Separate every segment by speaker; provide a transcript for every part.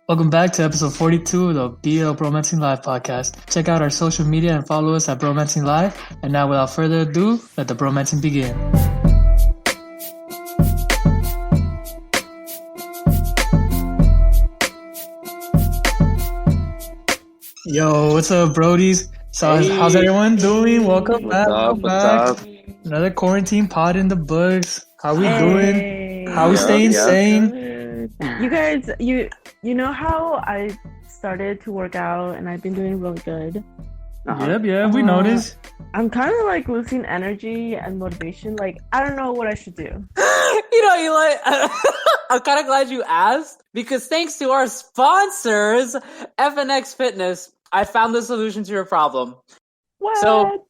Speaker 1: Welcome back to episode 42 of the Bromancing Life podcast. Check out our social media and follow us at Bromancing Life. And now, without further ado, let the bromancing begin. Yo, what's up, Brodies? So, how's everyone doing? Welcome back.
Speaker 2: What's up?
Speaker 1: Another quarantine pod in the books. How we doing? How we staying sane?
Speaker 3: You guys, you know how I started to work out and I've been doing really good?
Speaker 1: Yep, we noticed.
Speaker 3: I'm kind of like losing energy and motivation. Like, I don't know what I should do.
Speaker 2: Eli, I'm kind of glad you asked because thanks to our sponsors, FNX Fitness, I found the solution to your problem.
Speaker 3: What?
Speaker 2: So,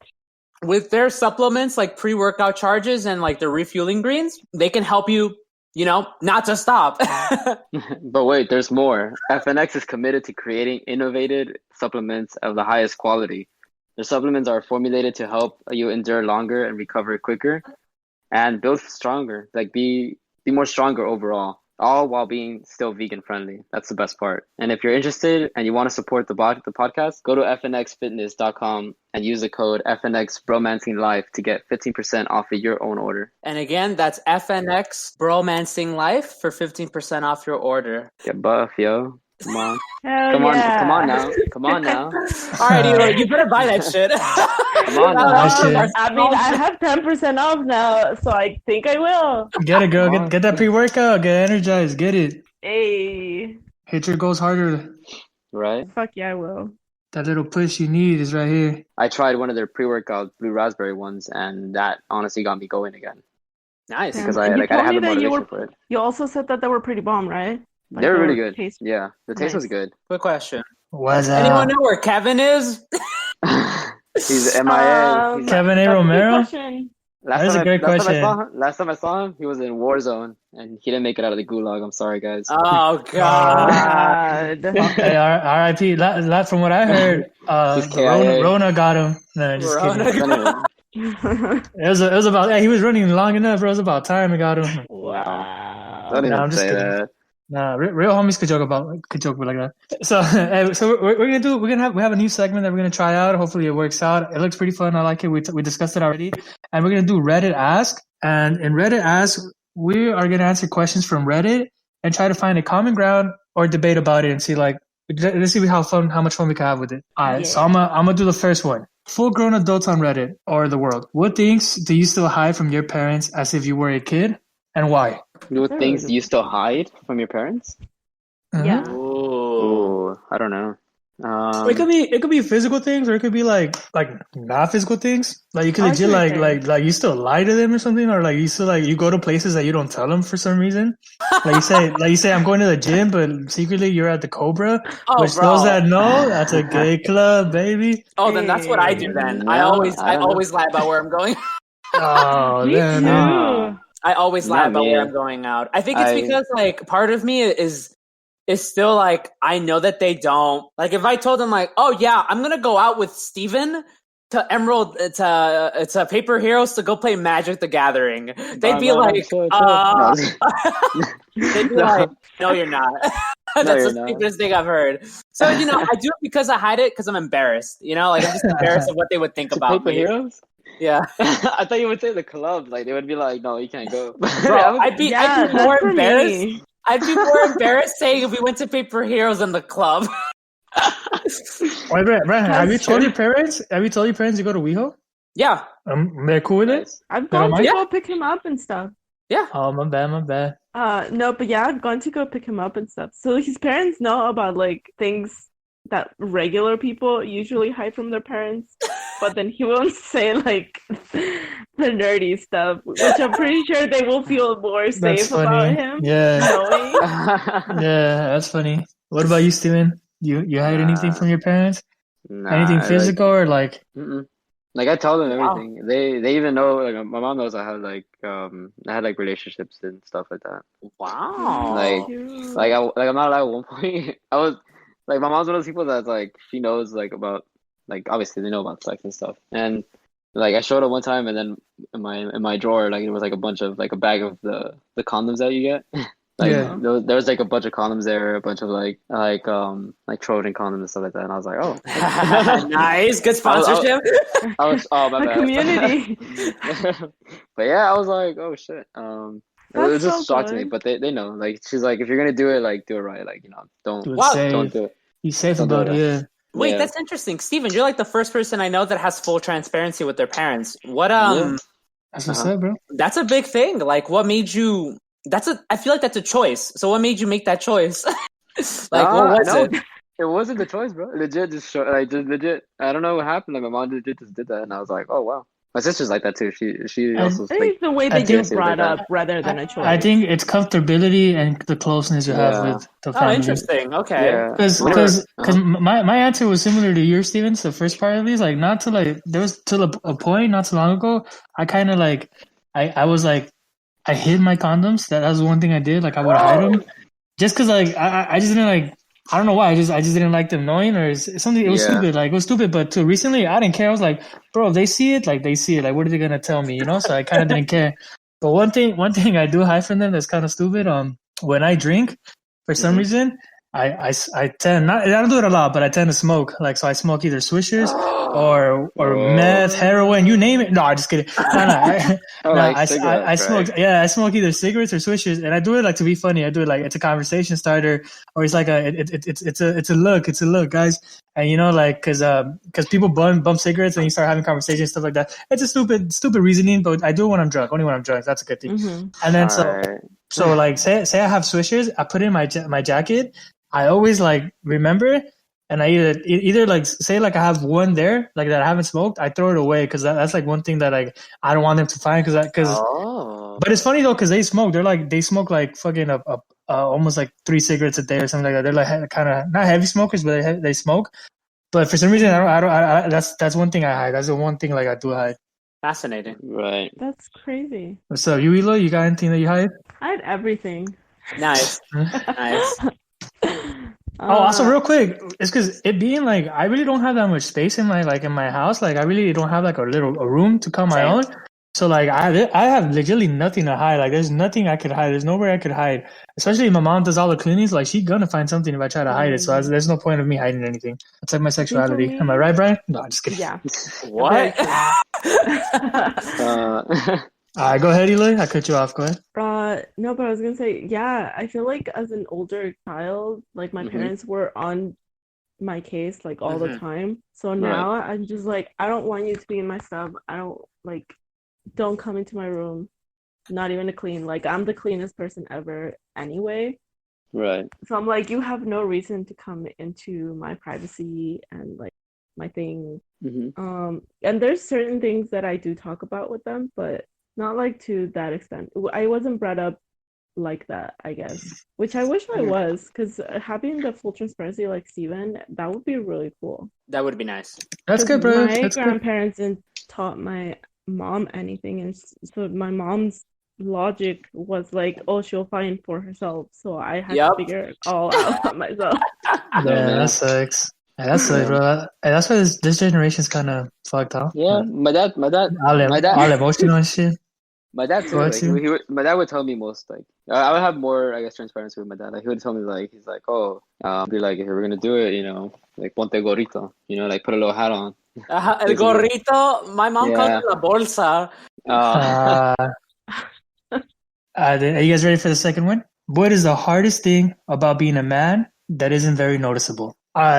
Speaker 2: with their supplements like pre-workout charges and like the refueling greens, they can help you, not to stop.
Speaker 4: But wait, there's more. FNX is committed to creating innovative supplements of the highest quality. Their supplements are formulated to help you endure longer and recover quicker and build stronger, like be more stronger overall, all while being still vegan friendly. That's the best part. And if you're interested and you want to support the podcast, go to fnxfitness.com and use the code FNXBromancingLife to get 15% off of your own order.
Speaker 2: And again, that's FNXBromancingLife for 15% off your order.
Speaker 4: Get buff, yo. Come on.
Speaker 3: Hell yeah.
Speaker 4: Come on now.
Speaker 2: All right, Eli, you better buy that shit.
Speaker 4: Come on now.
Speaker 3: I mean, I have 10% off now, so I think I will.
Speaker 1: Get it, girl. Get that pre-workout. Get energized. Get it.
Speaker 3: Hey.
Speaker 1: Hit your goals harder.
Speaker 4: Right?
Speaker 3: Fuck yeah, I will.
Speaker 1: That little push you need is right here.
Speaker 4: I tried one of their pre-workout blue raspberry ones, and that honestly got me going again.
Speaker 2: Nice.
Speaker 4: Because
Speaker 3: And
Speaker 4: I had the motivation
Speaker 3: you
Speaker 4: for it.
Speaker 3: You also said that they were pretty bomb, right? Like
Speaker 4: They were really good.
Speaker 3: taste-
Speaker 4: Yeah, the taste was good.
Speaker 2: Quick question.
Speaker 1: What's
Speaker 2: Anyone
Speaker 1: up?
Speaker 2: know where Kevin is?
Speaker 4: He's MIA.
Speaker 1: Kevin A.
Speaker 3: That's a good
Speaker 1: Romero?
Speaker 3: question.
Speaker 1: That is a great question.
Speaker 4: Last time I saw him, he was in Warzone, and he didn't make it out of the gulag. I'm sorry, guys.
Speaker 2: Oh, God.
Speaker 3: God.
Speaker 1: Hey, R.I.P. From what I heard,
Speaker 4: He's KIA.
Speaker 1: Rona got him. No, just
Speaker 2: Rona
Speaker 1: kidding.
Speaker 4: Anyway,
Speaker 1: It was about. Yeah, he was running long enough. It was about time we got him.
Speaker 3: Wow.
Speaker 4: don't
Speaker 1: No,
Speaker 4: even
Speaker 1: I'm just
Speaker 4: say
Speaker 1: kidding.
Speaker 4: that.
Speaker 1: Nah, real homies could joke about like that. So, we have a new segment that we're gonna try out. Hopefully, it works out. It looks pretty fun. I like it. We discussed it already, and we're gonna do Reddit Ask. And in Reddit Ask, we are gonna answer questions from Reddit and try to find a common ground or debate about it and see let's see how much fun we can have with it. All right, so I'm gonna do the first one. Full grown adults on Reddit or the world. What things do you still hide from your parents as if you were a kid, and why?
Speaker 4: What things do you still hide from your parents?
Speaker 3: Yeah.
Speaker 4: Oh, I don't know.
Speaker 1: It could be physical things, or it could be like not physical things. Like you could
Speaker 3: I
Speaker 1: legit
Speaker 3: see what you're
Speaker 1: like you still lie to them or something, or like you still you go to places that you don't tell them for some reason. Like you say I'm going to the gym, but secretly you're at the Cobra.
Speaker 2: Oh,
Speaker 1: Which
Speaker 2: bro.
Speaker 1: those that know, that's a gay club, baby.
Speaker 2: Oh, then that's what I do then.
Speaker 4: No,
Speaker 2: I always
Speaker 4: I don't know.
Speaker 2: lie about where I'm going.
Speaker 1: Oh,
Speaker 3: Me
Speaker 1: man,
Speaker 3: too.
Speaker 4: no.
Speaker 2: I always lie
Speaker 4: Not
Speaker 2: about
Speaker 4: me.
Speaker 2: where I'm going out. I think it's
Speaker 4: I-
Speaker 2: because like part of me is still like I know that they don't. Like if I told them like, "Oh yeah, I'm going to go out with Steven to Emerald to Paper Heroes to go play Magic the Gathering." They'd be like,
Speaker 4: No.
Speaker 2: they'd be like, "No, you're not." That's
Speaker 4: you're
Speaker 2: the
Speaker 4: not.
Speaker 2: stupidest thing I've heard. So, I do it because I hide it because I'm embarrassed. Like I'm just embarrassed of what they would think
Speaker 4: To
Speaker 2: about
Speaker 4: Paper
Speaker 2: me.
Speaker 4: Heroes?
Speaker 2: Yeah.
Speaker 4: I thought you would say the club. Like they would be like, "No, you can't go."
Speaker 2: Bro, I'd be
Speaker 3: Yeah,
Speaker 2: more
Speaker 3: that's for
Speaker 2: embarrassed.
Speaker 3: me.
Speaker 2: I'd be more embarrassed saying if we went to Paper Heroes in the club.
Speaker 1: Wait, Brandon, have you
Speaker 3: That's
Speaker 1: told
Speaker 3: true.
Speaker 1: your parents? Have you told your parents you go to WeHo?
Speaker 2: Yeah.
Speaker 1: They're cool with it.
Speaker 4: Nice.
Speaker 3: I've
Speaker 1: They don't
Speaker 3: gone to
Speaker 1: mind?
Speaker 3: go pick him up and stuff.
Speaker 2: Yeah.
Speaker 1: Oh, my bad.
Speaker 3: No, but yeah, I've gone to go pick him up and stuff. So his parents know about like things that regular people usually hide from their parents, but then he won't say like the nerdy stuff, which I'm pretty sure they will feel more
Speaker 1: That's
Speaker 3: safe about
Speaker 1: funny.
Speaker 3: him
Speaker 1: Yeah,
Speaker 3: knowing.
Speaker 1: yeah, that's funny. What about you, Steven? You hide anything from your parents? Anything physical or like?
Speaker 4: Mm-mm. Like I tell them
Speaker 2: Wow.
Speaker 4: everything. They even know. Like my mom knows I had like relationships and stuff like that.
Speaker 2: Wow.
Speaker 4: Like-
Speaker 3: Cute.
Speaker 4: I'm not allowed at one point. I was like my mom's one of those people that's like she knows like about like obviously they know about sex and stuff. And like I showed up one time and then in my drawer like it was like a bunch of like a bag of the condoms that you get. Like
Speaker 1: Yeah.
Speaker 4: there was like a bunch of condoms there, a bunch of like Trojan condoms and stuff like that, and I was like, oh,
Speaker 2: Nice, good sponsorship.
Speaker 4: I was oh my
Speaker 3: A
Speaker 4: bad.
Speaker 3: community.
Speaker 4: But yeah, I was like, oh shit. It was
Speaker 3: That's
Speaker 4: just
Speaker 3: so
Speaker 4: shocked me,
Speaker 3: good.
Speaker 4: but they know. Like she's like, if you're gonna do it, like do it right. Like don't
Speaker 1: Do it
Speaker 2: Wow.
Speaker 1: safe.
Speaker 4: don't do it.
Speaker 1: Be safe
Speaker 4: Don't do
Speaker 1: about
Speaker 4: it.
Speaker 1: it. Yeah.
Speaker 2: Wait,
Speaker 4: Yeah.
Speaker 2: that's interesting, Steven. You're like the first person I know that has full transparency with their parents. What
Speaker 4: Yeah.
Speaker 1: That's what's
Speaker 4: Uh-huh.
Speaker 1: up, bro.
Speaker 2: That's a big thing. Like, what made you? I feel like that's a choice. So, what made you make that choice? Like, what was
Speaker 4: no,
Speaker 2: it?
Speaker 4: it wasn't the choice, bro. Legit, just legit. I don't know what happened. Like my mom just did that, and I was like, oh wow. My sister's like that too. She
Speaker 1: I-
Speaker 4: also
Speaker 3: I think
Speaker 4: like
Speaker 3: it's the way
Speaker 1: I
Speaker 3: that you
Speaker 1: think-
Speaker 3: brought
Speaker 4: like that.
Speaker 3: up rather than a choice.
Speaker 1: I think it's comfortability and the closeness you have
Speaker 4: Yeah.
Speaker 1: with the
Speaker 2: Oh,
Speaker 1: family.
Speaker 2: interesting. Okay.
Speaker 4: Yeah.
Speaker 1: Because
Speaker 4: Whenever-
Speaker 1: my answer was similar to yours, Stevens. The first part of these, like, not to like, there was till a point not too long ago. I kind of like, I was like, I hid my condoms. That was one thing I did. Like, I would hide them, just because like I just didn't like. I don't know why. I just didn't like them knowing, or something. It was
Speaker 4: Yeah.
Speaker 1: stupid. Like, it was stupid. But too recently, I didn't care. I was like, bro, if they see it, like they see it. Like, what are they gonna tell me? You know. So I kind of didn't care. But one thing I do hide from them that's kind of stupid. When I drink, for some
Speaker 4: Mhm.
Speaker 1: reason, I tend not. I don't do it a lot, but I tend to smoke. Like, so I smoke either swishers or meth, heroin, you name it. No, I'm just kidding. No. I smoke.
Speaker 4: Right?
Speaker 1: Yeah, I smoke either cigarettes or swishers, and I do it like to be funny. I do it like it's a conversation starter, or it's like it's a look, guys. And you know, like because people bump cigarettes and you start having conversations, stuff like that. It's a stupid reasoning, but I do it when I'm drunk. Only when I'm drunk. That's a good thing.
Speaker 3: Mhm.
Speaker 1: And then
Speaker 4: Alright.
Speaker 1: so like say I have swishers, I put it in my jacket. I always like remember, and I either like say like I have one there like that I haven't smoked. I throw it away because that's like one thing that like I don't want them to find because.
Speaker 4: Oh.
Speaker 1: But it's funny though because they smoke. They smoke like fucking almost like 3 cigarettes a day or something like that. They're like kind of not heavy smokers, but they smoke. But for some reason I don't. That's one thing I hide. That's the one thing like I do hide.
Speaker 2: Fascinating.
Speaker 4: Right.
Speaker 3: That's crazy.
Speaker 1: What's up, you Elo? You got anything that you hide?
Speaker 3: I had everything.
Speaker 2: Nice. Nice.
Speaker 1: Oh, also real quick, it's because it being like I really don't have that much space in my house. Like I really don't have like a room to call my
Speaker 2: Same.
Speaker 1: own. So like I have legitimately nothing to hide. Like there's nothing I could hide. There's nowhere I could hide. Especially if my mom does all the cleanings. Like she's gonna find something if I try to hide it. So there's no point of me hiding anything. It's like my sexuality.
Speaker 3: me-
Speaker 1: Am I right, Brian? No, I'm just kidding.
Speaker 3: Yeah.
Speaker 2: What?
Speaker 1: All right, go ahead, Eli. I cut you off. Go ahead.
Speaker 3: No, but I was gonna say, yeah, I feel like as an older child, like my
Speaker 4: Mhm.
Speaker 3: parents were on my case like all the
Speaker 2: Mhm.
Speaker 3: time. So now I'm just like, I don't want you to be in my stuff. I don't like, don't come into my room. Not even to clean. Like I'm the cleanest person ever anyway.
Speaker 4: Right.
Speaker 3: So I'm like, you have no reason to come into my privacy and like my thing.
Speaker 4: Mm-hmm.
Speaker 3: And there's certain things that I do talk about with them, but not like to that extent. I wasn't brought up like that, I guess, which I wish I was, because having the full transparency like Steven, that would be really cool.
Speaker 2: That would be nice.
Speaker 1: That's
Speaker 3: 'Cause
Speaker 1: good, bro.
Speaker 3: My
Speaker 1: That's good.
Speaker 3: grandparents didn't taught my mom anything, and so my mom's logic was like, oh, she'll find for herself. So I had
Speaker 2: Yep.
Speaker 3: to figure it all out myself.
Speaker 1: Yeah,
Speaker 4: man.
Speaker 1: that sucks. Yeah, that sucks, bro. And that's why this generation's kind of fucked, huh?
Speaker 4: Yeah, my dad,
Speaker 1: All emotional and shit.
Speaker 4: my dad too.
Speaker 1: Go
Speaker 4: Like
Speaker 1: ahead,
Speaker 4: my dad would tell me most like I would have more, I guess, transparency with my dad. Like he would tell me like he's like, oh, be like if we're gonna do it, like ponte gorrito, like put a little hat on.
Speaker 2: El gorrito. My mom calls
Speaker 4: Yeah.
Speaker 2: it la bolsa.
Speaker 1: Are you guys ready for the second one? What is the hardest thing about being a man that isn't very noticeable?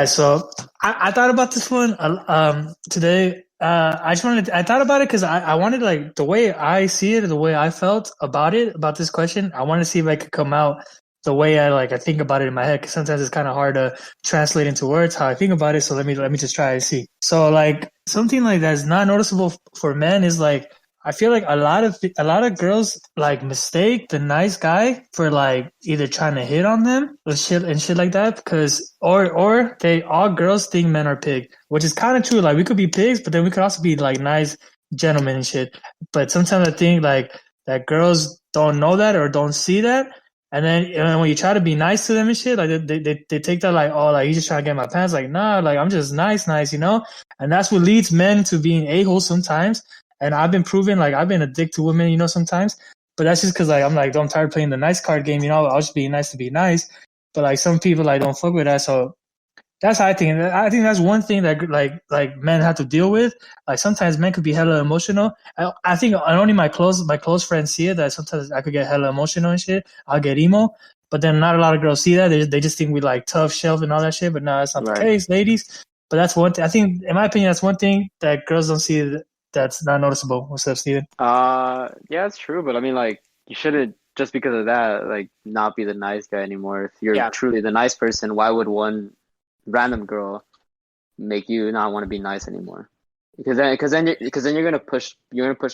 Speaker 1: So I thought about this one today. I thought about it because I wanted, like, the way I see it, the way I felt about this question. I wanted to see if I could come out the way I think about it in my head, because sometimes it's kind of hard to translate into words how I think about it. So let me just try and see. So like something like that is not noticeable for men is like, I feel like a lot of girls like mistake the nice guy for like either trying to hit on them or shit like that, because or they all girls think men are pig, which is kind of true. Like we could be pigs, but then we could also be like nice gentlemen and shit. But sometimes I think like that girls don't know that or don't see that. And then when you try to be nice to them and shit, like they take that like, oh, like you just trying to get in my pants. Like, nah, like I'm just nice, and that's what leads men to being a-holes sometimes. And I've been proven, like I've been a dick to women, sometimes. But that's just because like I'm tired of playing the nice card game. I'll just be nice to be nice. But like some people like don't fuck with that. So that's how I think. I think that's one thing that like men have to deal with. Like sometimes men could be hella emotional. I think only my close friends see it. That sometimes I could get hella emotional and shit. I'll get emo. But then not a lot of girls see that. They just think we like tough shelf and all that shit. But no, that's not the case, ladies. But that's one thing. I think, in my opinion, that's one thing that girls don't see that's not noticeable. What's up, Steven?
Speaker 4: Yeah, it's true, but I mean, like, you shouldn't just because of that, like, not be the nice guy anymore. If you're truly the nice person, why would one random girl make you not want to be nice anymore? Because then you're gonna push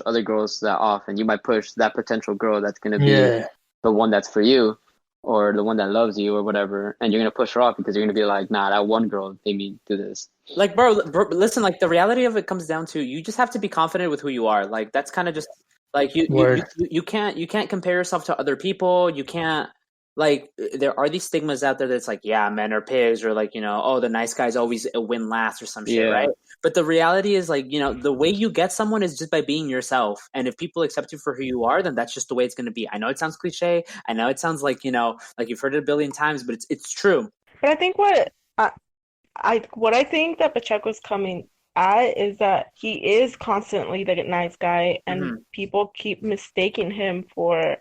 Speaker 4: other girls that off, and you might push that potential girl that's gonna be the one that's for you, or the one that loves you, or whatever, and you're gonna push her off because you're gonna be like, nah, that one girl made me do this.
Speaker 2: Like, bro, listen, like, the reality of it comes down to you just have to be confident with who you are. Like, that's kind of just like you can't compare yourself to other people. You can't, like, there are these stigmas out there that's like, yeah, men are pigs, or like, oh, the nice guys always win last or some shit, right? But the reality is, like, the way you get someone is just by being yourself. And if people accept you for who you are, then that's just the way it's going to be. I know it sounds cliche. I know it sounds like, like you've heard it a billion times, but it's true.
Speaker 3: But I think what I think that Pacheco's coming at is that he is constantly the nice guy, and people keep mistaking him for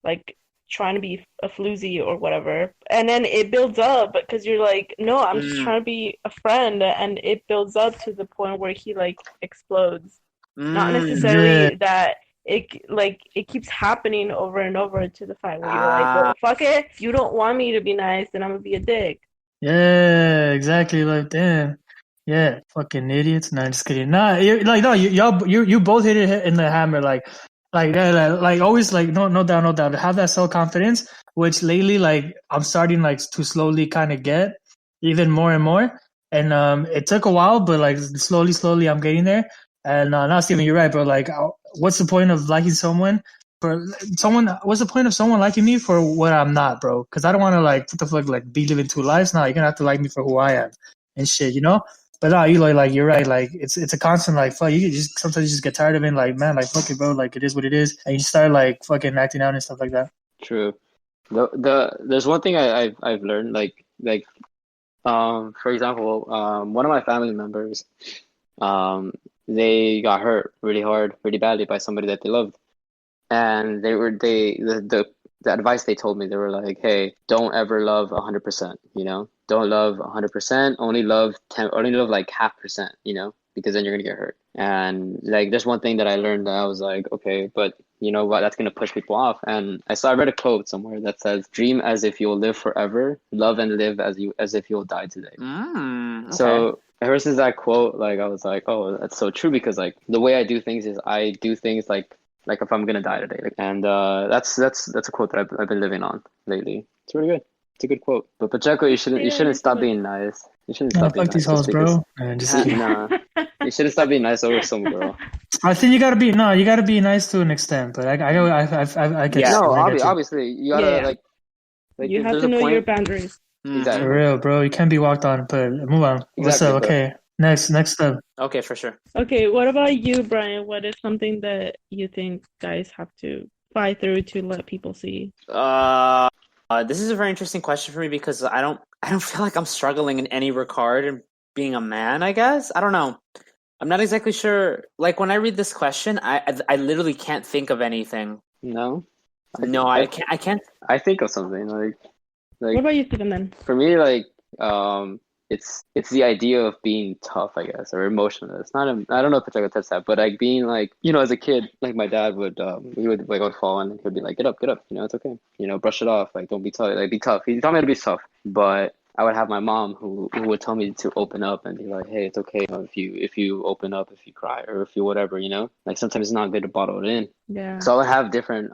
Speaker 3: like trying to be a floozy or whatever, and then it builds up because you're like, no, I'm just trying to be a friend, and it builds up to the point where he like explodes. Not necessarily that it keeps happening over and over to the fact where you're like, well, fuck it, you don't want me to be nice, then I'm gonna be a dick.
Speaker 1: Yeah, exactly. Like, damn. Yeah, fucking idiots. No, just kidding. Nah, you both hit it in the hammer. Like always. Like, no doubt. Have that self confidence, which lately, like, I'm starting like to slowly kind of get even more and more. And it took a while, but like slowly, I'm getting there. And now, Steven, you're right, bro. Like, what's the point of liking someone? What's the point of someone liking me for what I'm not, bro? Because I don't want to like, what the fuck, like, be living two lives. Now you're gonna have to like me for who I am and shit, But you're right. Like, it's a constant, like, fuck. Sometimes you just get tired of it. Like, man, like, fuck it, bro. Like, it is what it is, and you start like fucking acting out and stuff like that.
Speaker 4: True. There's one thing I've learned. For example, one of my family members, they got hurt really hard, really badly by somebody that they loved. And the advice they told me, they were like, hey, don't ever love 100%, don't love 100%, only love like half percent, because then you're going to get hurt. And like, there's one thing that I learned that I was like, okay, but you know what, that's going to push people off. And I read a quote somewhere that says, dream as if you'll live forever, love and live as if you'll die today. Okay. So ever since that quote, like, I was like, oh, that's so true, because like the way I do things is I do things like if I'm gonna die today, and that's a quote that I've been living on lately. It's really good. It's a good quote. But Pacheco, you shouldn't stop being nice. You shouldn't stop being nice.
Speaker 1: These hoes, bro.
Speaker 4: You shouldn't stop being nice over some girl.
Speaker 1: I think you gotta be nice to an extent, but I get you.
Speaker 4: No, obviously you gotta like
Speaker 3: you have to know your boundaries.
Speaker 4: Exactly.
Speaker 1: For real, bro. You can't be walked on. But move on. What's up? Okay. Next up.
Speaker 2: Okay, for sure.
Speaker 3: Okay, what about you, Brian? What is something that you think guys have to fight through to let people see?
Speaker 2: This is a very interesting question for me, because I don't feel like I'm struggling in any regard in being a man, I guess. I don't know. I'm not exactly sure. Like, when I read this question, I literally can't think of anything.
Speaker 4: No?
Speaker 2: I can't. I
Speaker 4: think of something like
Speaker 3: what about you, Steven, then?
Speaker 4: For me, like, it's the idea of being tough, I guess, or emotional. It's not I don't know if Pacheco touched that, but like being like, as a kid, like my dad would he would like, I would fall and he'd be like, get up, it's okay, brush it off, like, don't be tough, like, be tough. He taught me to be tough, but I would have my mom who would tell me to open up and be like, hey, it's okay, if you open up, if you cry, or if you whatever, like, sometimes it's not good to bottle it in.
Speaker 3: Yeah.
Speaker 4: So I would have different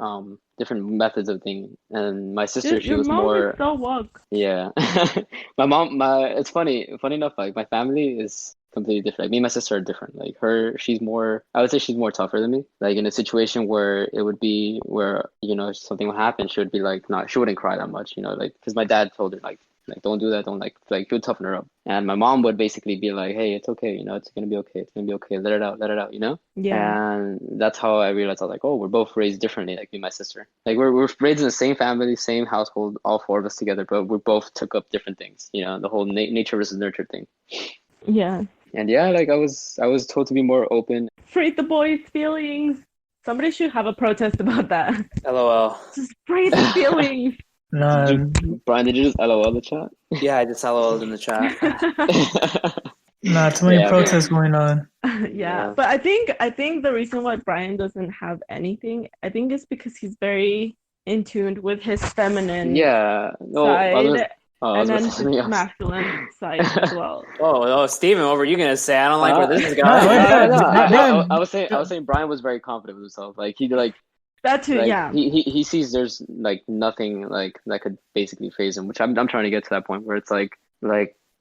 Speaker 4: methods of things. And my sister, she was more.
Speaker 3: Is so woke.
Speaker 4: Yeah. It's funny enough, like, my family is completely different. Like, me and my sister are different. Like, I would say she's more tougher than me. Like, in a situation where it would be where, something would happen, she would be like, she wouldn't cry that much, like, because my dad told her, like, like don't do that, don't like he would toughen her up. And my mom would basically be like, hey, it's okay, it's gonna be okay, let it out,
Speaker 3: Yeah.
Speaker 4: And that's how I realized, I was like, oh, we're both raised differently, like me and my sister. Like we're raised in the same family, same household, all four of us together, but we both took up different things, the whole nature versus nurture thing.
Speaker 3: Yeah.
Speaker 4: And yeah, like I was told to be more open.
Speaker 3: Free the boys' feelings. Somebody should have a protest about that.
Speaker 2: LOL.
Speaker 3: Just free the feelings.
Speaker 1: No,
Speaker 4: Brian, did you just LOL the chat?
Speaker 2: Yeah, I just LOL'd in the chat.
Speaker 1: not too many
Speaker 4: Yeah,
Speaker 1: protests going on.
Speaker 3: Yeah, but I think the reason why Brian doesn't have anything, I think is because he's very in tune with his feminine
Speaker 4: Yeah. No,
Speaker 3: side
Speaker 4: I
Speaker 3: and
Speaker 4: was
Speaker 3: then
Speaker 4: about to
Speaker 3: his
Speaker 4: say something else.
Speaker 3: masculine side as well.
Speaker 2: Oh, Steven, what were you gonna say? I don't like where this is going.
Speaker 1: No, wait,
Speaker 4: No,
Speaker 1: Brian-
Speaker 4: I was saying Brian was very confident with himself. Like he
Speaker 3: That too,
Speaker 4: like
Speaker 3: yeah.
Speaker 4: he sees there's like nothing like that could basically phase him, which I'm trying to get to that point where it's like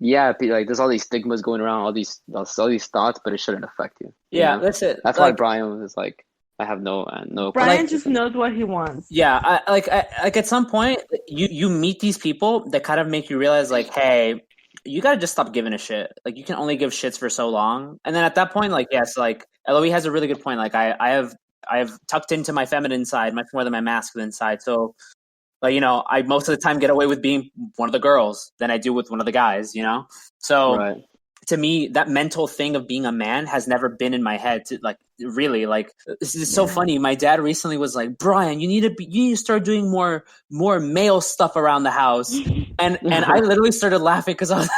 Speaker 4: yeah, like there's all these stigmas going around, all these thoughts, but it shouldn't affect you.
Speaker 2: Yeah, that's it.
Speaker 4: That's why Brian was like, I have no
Speaker 3: Brian just knows what he wants.
Speaker 2: Yeah, like at some point you meet these people that kind of make you realize like, hey, you gotta just stop giving a shit. Like you can only give shits for so long, and then at that point, like yes, like Eloise has a really good point. Like I have tucked into my feminine side much more than my masculine side, so like I most of the time get away with being one of the girls than I do with one of the guys. So.
Speaker 4: Right.
Speaker 2: To me, that mental thing of being a man has never been in my head. To like really, like this is so funny. My dad recently was like, "Brian, you need to start doing more male stuff around the house." And I literally started laughing because I was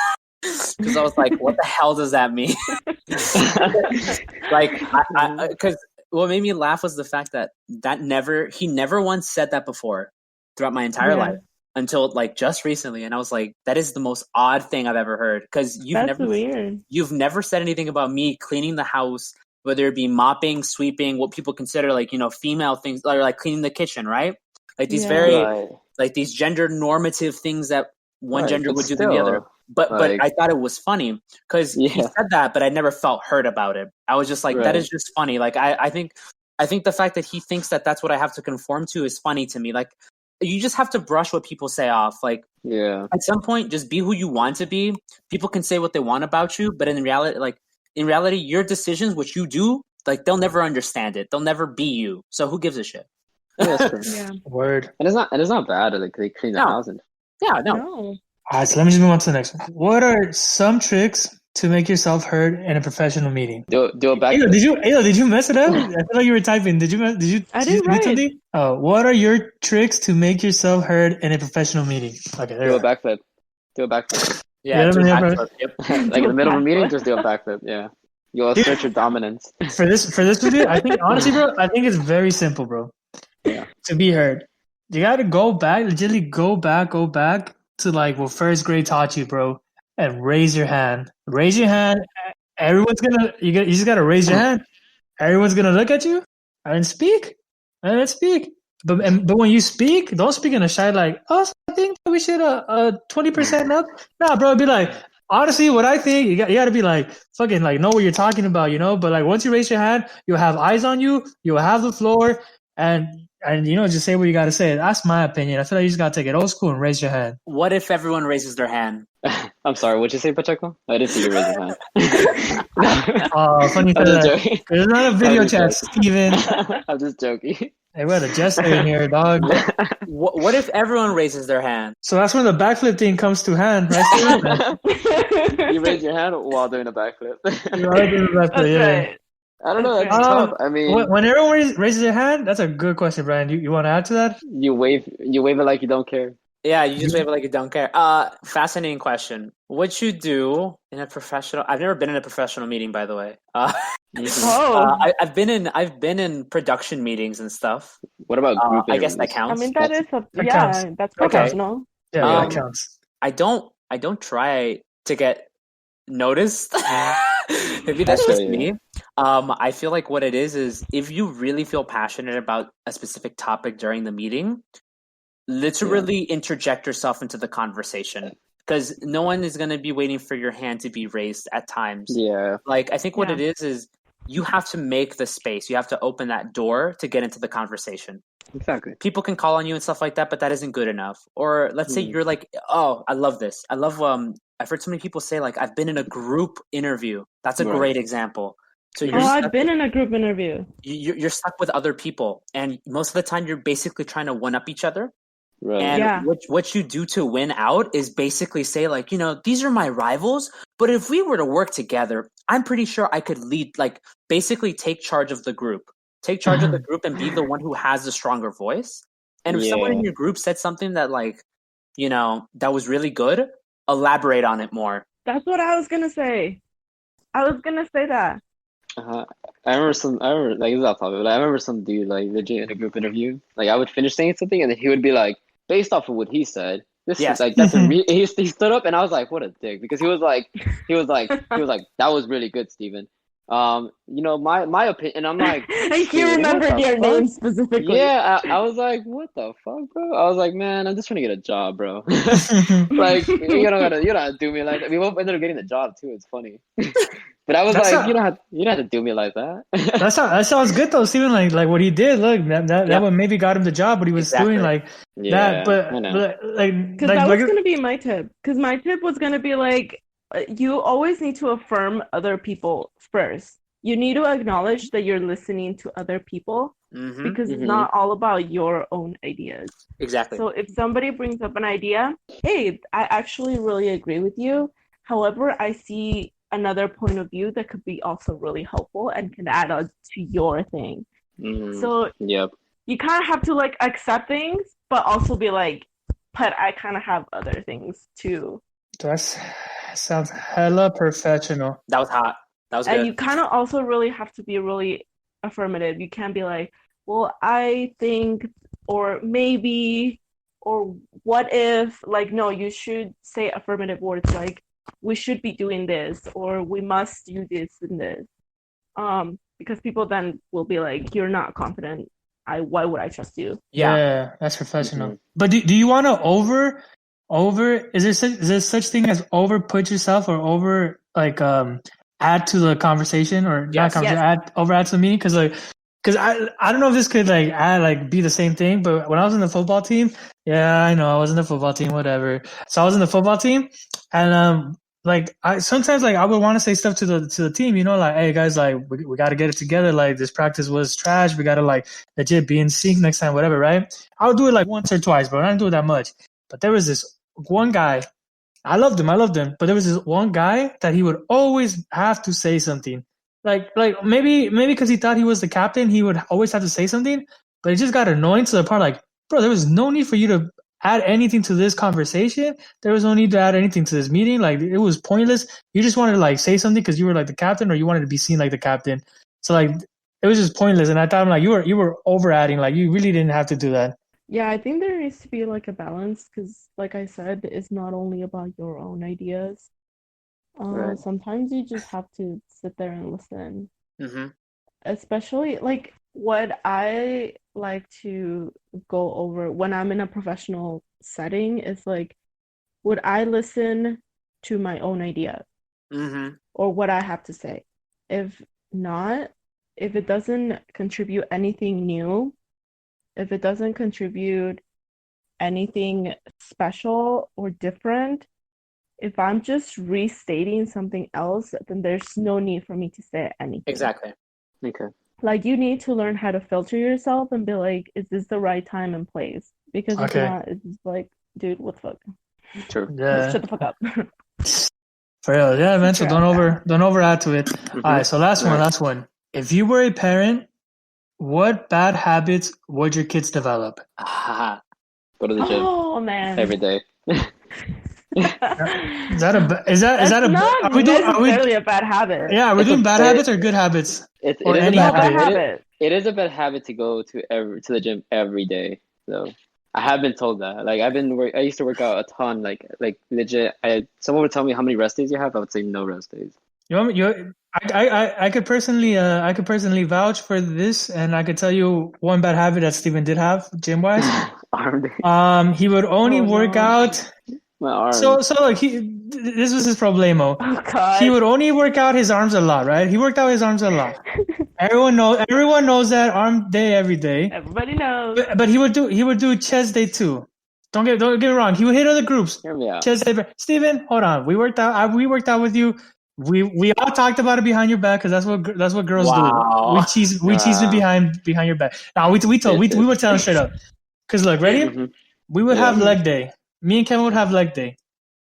Speaker 2: like, "What the hell does that mean?" Like, because what made me laugh was the fact that he never once said that before throughout my entire life. Until like just recently, and I was like, "That is the most odd thing I've ever heard." Because you've never said anything about me cleaning the house, whether it be mopping, sweeping, what people consider like female things, or like cleaning the kitchen, right? Like these like these gender normative things that one gender would do than the other. But I thought it was funny because he said that, but I never felt hurt about it. I was just like, that is just funny. Like I think the fact that he thinks that that's what I have to conform to is funny to me. Like. You just have to brush what people say off. Like, at some point, just be who you want to be. People can say what they want about you, but in reality, your decisions, what you do, like they'll never understand it. They'll never be you. So who gives a shit?
Speaker 4: Yeah, that's true.
Speaker 1: Word.
Speaker 4: And it's not bad. Like they clean the house.
Speaker 2: Yeah, no.
Speaker 1: All right, so let me just move on to the next one. What are some tricks to make yourself heard in a professional meeting?
Speaker 4: Do a back.
Speaker 1: Did you mess it up? I feel like you were typing. Did you?
Speaker 3: I didn't write.
Speaker 1: Something? Oh, what are your tricks to make yourself heard in a professional meeting? Okay, there.
Speaker 4: Do a backflip.
Speaker 2: Yeah, do a backflip. Yep.
Speaker 4: Like in the middle of a meeting, just do a backflip. Yeah, you'll assert your dominance.
Speaker 1: For this video, I think honestly, bro, I think it's very simple, bro.
Speaker 4: Yeah.
Speaker 1: To be heard, you got to go back, legitimately go back to like what first grade taught you, bro, and raise your hand. Raise your hand. Everyone's you just gotta raise your hand. Everyone's gonna look at you and speak. And let's speak. But when you speak, don't speak in a shy like, oh, I think we should 20% up. Nah, bro, be like, honestly, what I think, you gotta be like, fucking like know what you're talking about, But like once you raise your hand, you'll have eyes on you, you'll have the floor, and just say what you gotta say. That's my opinion. I feel like you just gotta take it old school and raise your hand.
Speaker 2: What if everyone raises their hand?
Speaker 4: I'm sorry, what'd you say, Pacheco? I didn't see you raise your hand.
Speaker 1: Oh, funny for that. There's not a video chat, Steven.
Speaker 4: I'm just joking.
Speaker 1: Hey, we had a jester in here, dog.
Speaker 2: What if everyone raises their hand?
Speaker 1: So that's when the backflip thing comes to hand, right?
Speaker 4: You raise your hand while doing a backflip.
Speaker 3: Right.
Speaker 4: I don't know. That's tough. I mean,
Speaker 1: when everyone raises their hand, that's a good question, Brian. You want to add to that?
Speaker 4: You wave it like you don't care.
Speaker 2: Yeah, you just wave it like you don't care. Fascinating question. What you do in a professional? I've never been in a professional meeting, by the way. I've been in production meetings and stuff.
Speaker 4: What about group
Speaker 2: I guess that counts.
Speaker 3: I mean, that's professional.
Speaker 1: Yeah, that counts.
Speaker 2: I don't try to get noticed. Maybe that's just me. I feel like what it is if you really feel passionate about a specific topic during the meeting, literally interject yourself into the conversation, because no one is going to be waiting for your hand to be raised at times.
Speaker 4: Yeah.
Speaker 2: Like, I think what it is you have to make the space. You have to open that door to get into the conversation.
Speaker 4: Exactly.
Speaker 2: People can call on you and stuff like that, but that isn't good enough. Or let's say you're like, oh, I love this. I love I've heard so many people say like I've been in a group interview. That's a great example. So you're
Speaker 3: I've been in a group interview.
Speaker 2: You're stuck with other people, and most of the time you're basically trying to one up each other.
Speaker 4: Right.
Speaker 2: And what you do to win out is basically say like, these are my rivals, but if we were to work together, I'm pretty sure I could lead, like basically take charge of the group. Take charge of the group and be the one who has the stronger voice. And if someone in your group said something that like, that was really good, elaborate on it more.
Speaker 3: That's what I was gonna say. I was gonna say that.
Speaker 4: I remember like this is off topic, but I remember some dude like legit in a group interview. Like I would finish saying something and then he would be like, based off of what he said, this is like that's he stood up and I was like, what a dick, because he was like that was really good, Steven. My opinion, and I'm like,
Speaker 3: he remembered your name specifically.
Speaker 4: Yeah, I was like, what the fuck, bro? I was like, man, I'm just trying to get a job, bro. Like you don't gotta do me like that. We both ended up getting the job too. It's funny. But I was you don't have to do me like that.
Speaker 1: That sounds good though, Steven. Like what he did, look, that one maybe got him the job, but he was doing like that. But
Speaker 3: because that was gonna be my tip. Because my tip was gonna be like, you always need to affirm other people first. You need to acknowledge that you're listening to other people because it's not all about your own ideas.
Speaker 2: Exactly.
Speaker 3: So if somebody brings up an idea, hey, I actually really agree with you. However, I see another point of view that could be also really helpful and can add on to your thing. So you kind of have to like accept things, but also be like, but I kind of have other things too.
Speaker 1: That sounds hella professional.
Speaker 2: That was hot. That was good.
Speaker 3: And you kind of also really have to be really affirmative. You can't be like, well, I think, or maybe, or what if. Like, no, you should say affirmative words like, we should be doing this, or we must do this and this. Because people then will be like, you're not confident. Why would I trust you?
Speaker 1: Yeah, that's professional. But do you want to over? Is there such thing as over put yourself or over like add to the conversation or not conversation, add to the meeting? Because I don't know if this could be the same thing, but when I was in the football team, I know I was in the football team, whatever. So I was in the football team, and I sometimes I would want to say stuff to the team, like, hey guys, like we got to get it together. Like this practice was trash. We got to like legit be in sync next time, whatever, right? I would do it like once or twice, but I didn't do it that much. But there was this one guy, I loved him, but there was this one guy that he would always have to say something. Like maybe because he thought he was the captain, he would always have to say something, but it just got annoying to the part like, bro, there was no need for you to add anything to this conversation. There was no need to add anything to this meeting. Like it was pointless. You just wanted to like say something because you were like the captain or you wanted to be seen like the captain. So like it was just pointless. And I thought like you were over adding, like you really didn't have to do that.
Speaker 3: Yeah, I think there needs to be like a balance because, like I said, it's not only about your own ideas.
Speaker 4: Right.
Speaker 3: Sometimes you just have to sit there and listen.
Speaker 2: Mm-hmm.
Speaker 3: Especially like what I like to go over when I'm in a professional setting is like, would I listen to my own idea or what I have to say? If not, if it doesn't contribute anything new, if it doesn't contribute anything special or different, if I'm just restating something else, then there's no need for me to say anything.
Speaker 2: Exactly.
Speaker 4: Okay.
Speaker 3: Like you need to learn how to filter yourself and be like, is this the right time and place? Because if not, it's just like, dude, what the fuck?
Speaker 4: True.
Speaker 1: Yeah.
Speaker 3: Shut the fuck up.
Speaker 1: For real. Yeah, man. So don't over add to it. All right. So last one. If you were a parent, what bad habits would your kids develop?
Speaker 4: Go to the gym.
Speaker 3: Oh man.
Speaker 4: Every day.
Speaker 1: Is that
Speaker 3: not necessarily a bad habit?
Speaker 1: Yeah, we're doing bad habits or good habits?
Speaker 4: It
Speaker 1: or
Speaker 4: is
Speaker 1: any
Speaker 4: a bad
Speaker 1: habit.
Speaker 4: It is a bad habit to go to the gym every day. So I have been told that. Like I used to work out a ton. Like legit. Someone would tell me how many rest days you have. I would say no rest days. I could personally vouch for this, and I could tell you one bad habit that Steven did have gym wise. He would only work out. My arms.
Speaker 1: So look, this was his problemo.
Speaker 3: Oh God.
Speaker 1: He would only work out his arms a lot, right? He worked out his arms a lot. Everyone knows that arm day every day.
Speaker 3: Everybody knows.
Speaker 1: But he would do chest day too. Don't get me wrong. He would hit other groups.
Speaker 4: Hear me out.
Speaker 1: Chest day. Steven, hold on. We worked out with you. We all talked about it behind your back because that's what girls
Speaker 2: Wow.
Speaker 1: do. We tease me behind your back. Now we would tell him straight up. Because look, ready?
Speaker 4: Mm-hmm.
Speaker 1: We would have leg day. Me and Kevin would have leg day.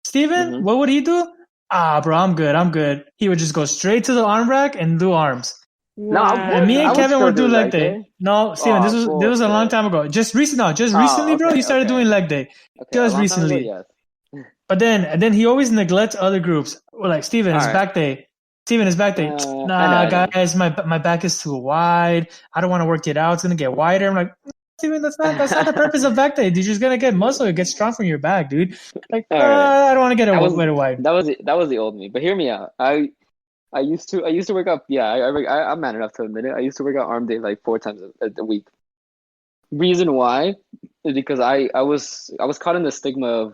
Speaker 1: Steven, what would he do? Bro, I'm good. He would just go straight to the arm rack and do arms.
Speaker 4: No,
Speaker 1: And me and Kevin would do leg day. No, Steven, this was a long time ago. Just recently, bro. He started doing leg day. Just recently.
Speaker 4: Ago, yes.
Speaker 1: But then he always neglects other groups. Well, like Steven, it's back day. Steven, it's back day. Nah, guys, my back is too wide. I don't want to work it out. It's gonna get wider. I'm like, Steven, that's not the purpose of back day. You're just gonna get muscle. You get strong from your back, dude. Like, I don't want to get it wide.
Speaker 4: That was the old me. But hear me out. I used to work out. Yeah, I'm man enough to admit it. I used to work out arm day like 4 times a week. Reason why is because I was caught in the stigma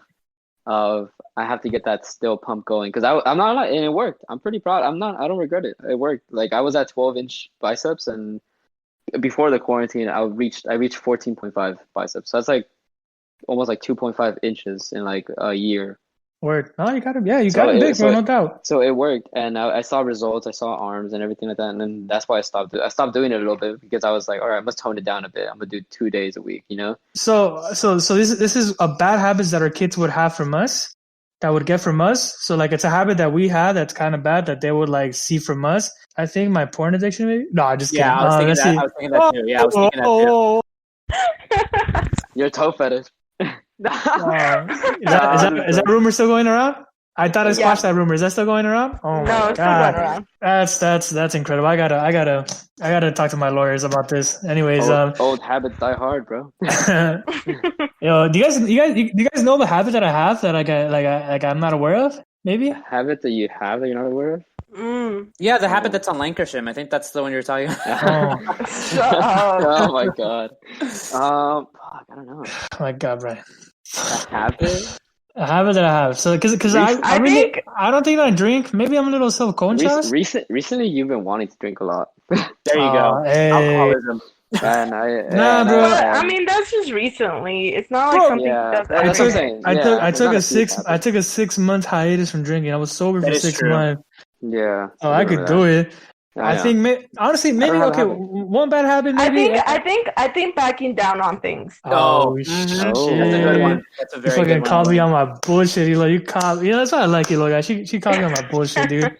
Speaker 4: of I have to get that still pump going because I'm not, and it worked. I'm pretty proud. I don't regret it. It worked. Like I was at 12-inch biceps, and before the quarantine, I reached 14.5 biceps. So that's like almost like 2.5 inches in like a year.
Speaker 1: Word. Oh, you got him. Yeah, you got him big, bro, no doubt.
Speaker 4: So it worked, and I saw results. I saw arms and everything like that, and then that's why I stopped doing it a little bit because I was like, all right, I must tone it down a bit. I'm gonna do 2 days a week, you know.
Speaker 1: So this is a bad habits that our kids would have from us, that would get from us. So like it's a habit that we had that's kind of bad that they would like see from us. I think my porn addiction, maybe. No, I just kidding.
Speaker 2: Yeah, I was thinking that too. Yeah, I was thinking that too.
Speaker 4: Your toe fetish.
Speaker 1: Is that rumor still going around? I thought I squashed that rumor. Is that still going around? Oh my god, that's incredible. I gotta talk to my lawyers about this. Anyways,
Speaker 4: old habits die hard, bro.
Speaker 1: Yo, do you guys know the habit that I have that I'm not aware of? Maybe
Speaker 4: habit that you have that you're not aware of.
Speaker 2: Yeah, the habit that's on Lancashire. I think that's the one you're talking about.
Speaker 4: Oh my god. Fuck, I don't know.
Speaker 1: Oh my god, Brian.
Speaker 4: A habit?
Speaker 1: A habit that I have. So because I don't think I drink. Maybe I'm a little self-conscious.
Speaker 4: Recently, you've been wanting to drink a lot.
Speaker 2: There you go.
Speaker 1: Hey.
Speaker 2: Alcoholism.
Speaker 4: And
Speaker 1: bro.
Speaker 3: But I mean, that's just recently. It's not like something that's
Speaker 1: I took a 6-month hiatus from drinking. I was sober for 6 months.
Speaker 4: Yeah.
Speaker 1: Oh, I could do it. I think honestly, maybe okay. One bad habit, maybe.
Speaker 3: I think backing down on things.
Speaker 1: Oh shit!
Speaker 2: That's a good one. That's a very
Speaker 1: fucking
Speaker 2: good one.
Speaker 1: called me on my bullshit. You called. That's why I like you, look. She called me on my bullshit, dude.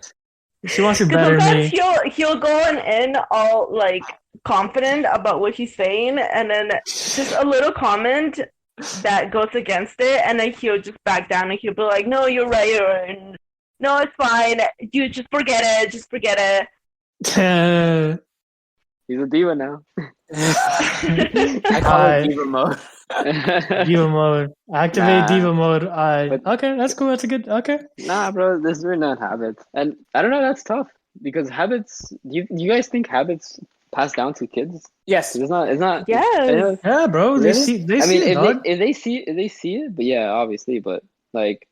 Speaker 1: She wants to better me.
Speaker 3: He'll go in all like confident about what he's saying, and then just a little comment that goes against it, and then he'll just back down and he'll be like, "No, you're right," or "No, it's fine. You just forget it. Just forget it."
Speaker 4: He's a diva now.
Speaker 2: I call it diva mode.
Speaker 1: Diva mode. Activate diva mode. Okay, that's cool. That's a good. Okay.
Speaker 4: Nah, bro, this is not habits, and I don't know. That's tough because habits. Do you guys think habits pass down to kids?
Speaker 2: Yes.
Speaker 4: It's not.
Speaker 3: Yes.
Speaker 1: Yeah, bro.
Speaker 4: Really?
Speaker 1: They see it.
Speaker 4: If they see it, but yeah, obviously, but like,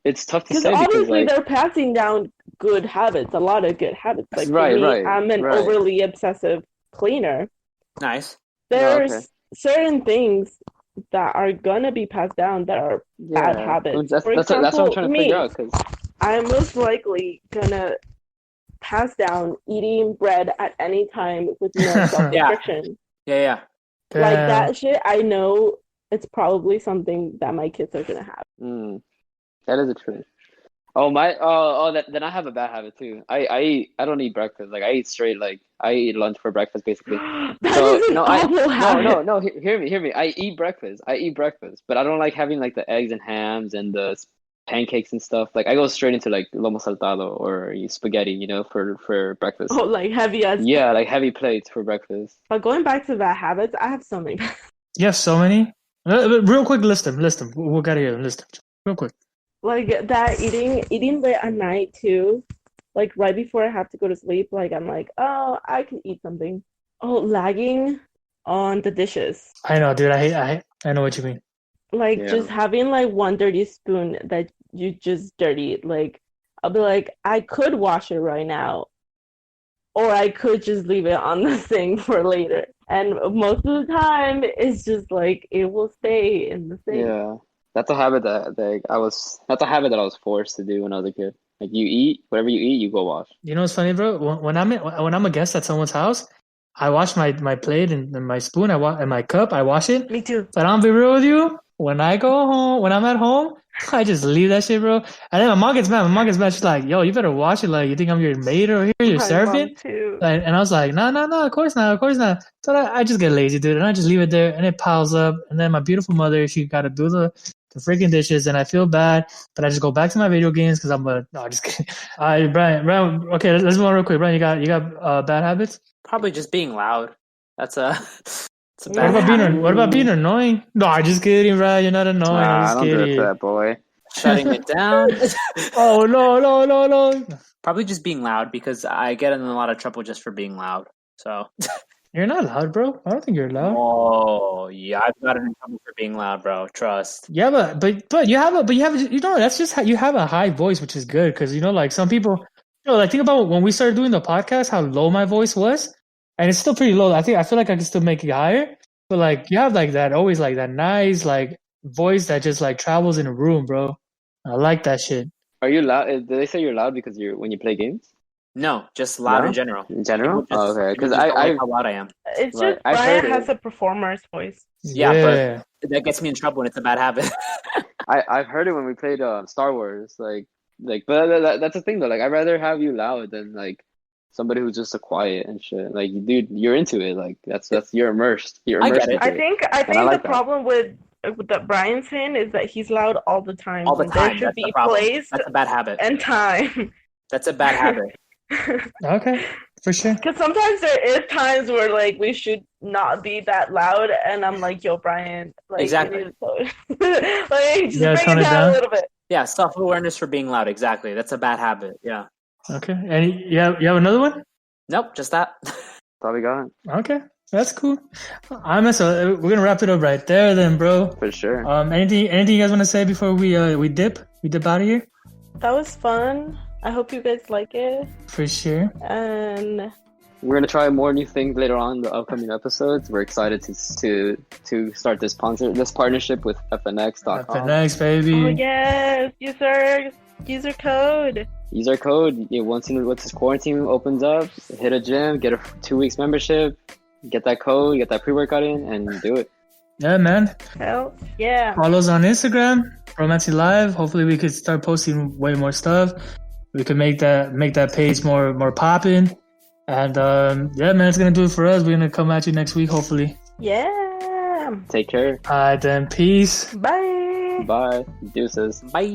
Speaker 4: it's tough to say
Speaker 3: obviously
Speaker 4: because like,
Speaker 3: they're passing down good habits, a lot of good habits. Like for me, I'm an overly obsessive cleaner.
Speaker 2: Nice.
Speaker 3: There's certain things that are gonna be passed down that are bad habits.
Speaker 4: That's what I'm trying to figure out. Cause
Speaker 3: I'm most likely gonna pass down eating bread at any time with no self-restriction.
Speaker 2: Yeah.
Speaker 3: Like that shit, I know it's probably something that my kids are gonna have.
Speaker 4: That is a truth. Then I have a bad habit too. I don't eat breakfast. Like I eat straight. Like I eat lunch for breakfast basically. No. Hear me. I eat breakfast, but I don't like having like the eggs and hams and the pancakes and stuff. Like I go straight into like lomo saltado or spaghetti, you know, for breakfast.
Speaker 3: Oh, like heavy as.
Speaker 4: Yeah, like heavy plates for breakfast.
Speaker 3: But going back to bad habits, I have so many.
Speaker 1: You have so many. Real quick, list them. We'll get here. List them real quick.
Speaker 3: Like that eating late at night too, like right before I have to go to sleep. Like I'm like, oh, I can eat something. Oh, lagging on the dishes.
Speaker 1: I know, dude. I know what you mean.
Speaker 3: Like just having like one dirty spoon that you just dirty. Like I'll be like, I could wash it right now, or I could just leave it on the thing for later. And most of the time, it's just like it will stay in the thing.
Speaker 4: Yeah, that's a habit that's a habit that I was forced to do when I was a kid. Like you eat, whatever you eat, you go wash.
Speaker 1: You know what's funny, bro? When I'm a guest at someone's house, I wash my plate and my spoon. And my cup. I wash it.
Speaker 3: Me too.
Speaker 1: But I'll be real with you. When I go home, when I'm at home, I just leave that shit, bro. And then my mom gets mad. My mom gets mad. She's like, "Yo, you better wash it. Like, you think I'm your maid over here? Your
Speaker 3: My
Speaker 1: servant?"
Speaker 3: mom too.
Speaker 1: Like, and I was like, "No, of course not, of course not." So I just get lazy, dude, and I just leave it there, and it piles up. And then my beautiful mother, she got to do the freaking dishes, and I feel bad, but I just go back to my video games because no, just kidding. All right, Brian, okay, let's move on real quick. Brian, you got bad habits?
Speaker 2: Probably just being loud. That's a
Speaker 1: What about being annoying? No, I'm just kidding, Brian. You're not annoying. I'm just
Speaker 4: Don't do it
Speaker 1: kidding.
Speaker 4: to that boy.
Speaker 2: shutting it down.
Speaker 1: Oh no.
Speaker 2: Probably just being loud because I get in a lot of trouble just for being loud. So
Speaker 1: You're not loud, bro. I don't think you're loud.
Speaker 2: oh yeah, I've gotten in trouble for being loud, bro. Trust.
Speaker 1: Yeah, but you have that's just how you have a high voice, which is good because like some people, like think about when we started doing the podcast, how low my voice was, and it's still pretty low. I feel like I can still make it higher, but like you have like that always like that nice like voice that just like travels in a room, bro. I like that shit.
Speaker 4: Are you loud? Did they say you're loud because when you play games?
Speaker 2: No, just loud
Speaker 4: No?
Speaker 2: in general.
Speaker 4: In general?
Speaker 2: People just-
Speaker 4: Okay,
Speaker 2: people
Speaker 4: because
Speaker 2: just don't
Speaker 4: I
Speaker 2: like how loud I am.
Speaker 3: It's
Speaker 4: Right.
Speaker 3: just
Speaker 4: I've
Speaker 3: Brian
Speaker 4: heard
Speaker 3: has
Speaker 4: it.
Speaker 3: a performer's voice.
Speaker 2: Yeah, but that gets me in trouble and it's a bad habit.
Speaker 4: I've heard it when we played Star Wars. But that's the thing though. Like I'd rather have you loud than like somebody who's just a quiet and shit. Like dude, you're into it. Like that's you're immersed. You're
Speaker 2: I get
Speaker 4: immersed
Speaker 2: it.
Speaker 4: into
Speaker 3: I think
Speaker 4: And I like
Speaker 3: the
Speaker 4: that.
Speaker 3: problem with that Brian's saying is that he's loud all the time.
Speaker 2: All the
Speaker 3: and
Speaker 2: time.
Speaker 3: There should
Speaker 2: That's the
Speaker 3: be
Speaker 2: problem.
Speaker 3: place
Speaker 2: That's a bad habit.
Speaker 3: and time.
Speaker 2: That's a bad habit.
Speaker 1: Okay, for sure.
Speaker 3: Because sometimes there is times where like we should not be that loud, and I'm like, "Yo, Brian, like,
Speaker 2: Exactly.
Speaker 3: you need to like just
Speaker 1: Yeah,
Speaker 3: bring
Speaker 1: tone
Speaker 3: it
Speaker 1: it
Speaker 3: down
Speaker 1: down.
Speaker 3: a little bit."
Speaker 2: Yeah, self-awareness for being loud. Exactly. That's a bad habit. Yeah.
Speaker 1: Okay, and you have another one?
Speaker 2: Nope, just that.
Speaker 4: That's all we got
Speaker 1: Okay, that's cool. So we're gonna wrap it up right there, then, bro.
Speaker 4: for sure.
Speaker 1: Anything you guys want to say before we dip out of here?
Speaker 3: That was fun. I hope you guys like it,
Speaker 1: For sure.
Speaker 3: and
Speaker 4: We're gonna try more new things later on in the upcoming episodes. We're excited to start this partnership with FNX.com.
Speaker 1: FNX, baby.
Speaker 3: oh yes, user code.
Speaker 4: Use our code. Once this quarantine opens up, hit a gym, get a 2 weeks membership, get that code, get that pre-workout in, and do it.
Speaker 1: Yeah, man.
Speaker 3: Hell yeah.
Speaker 1: Follow us on Instagram, BromancingLife. Hopefully, we could start posting way more stuff. We could make that page more popping. And yeah, man, it's gonna do it for us. We're gonna come at you next week, hopefully.
Speaker 3: Yeah.
Speaker 4: Take care.
Speaker 1: All right, then. Peace.
Speaker 3: Bye.
Speaker 4: Bye. Deuces.
Speaker 2: Bye.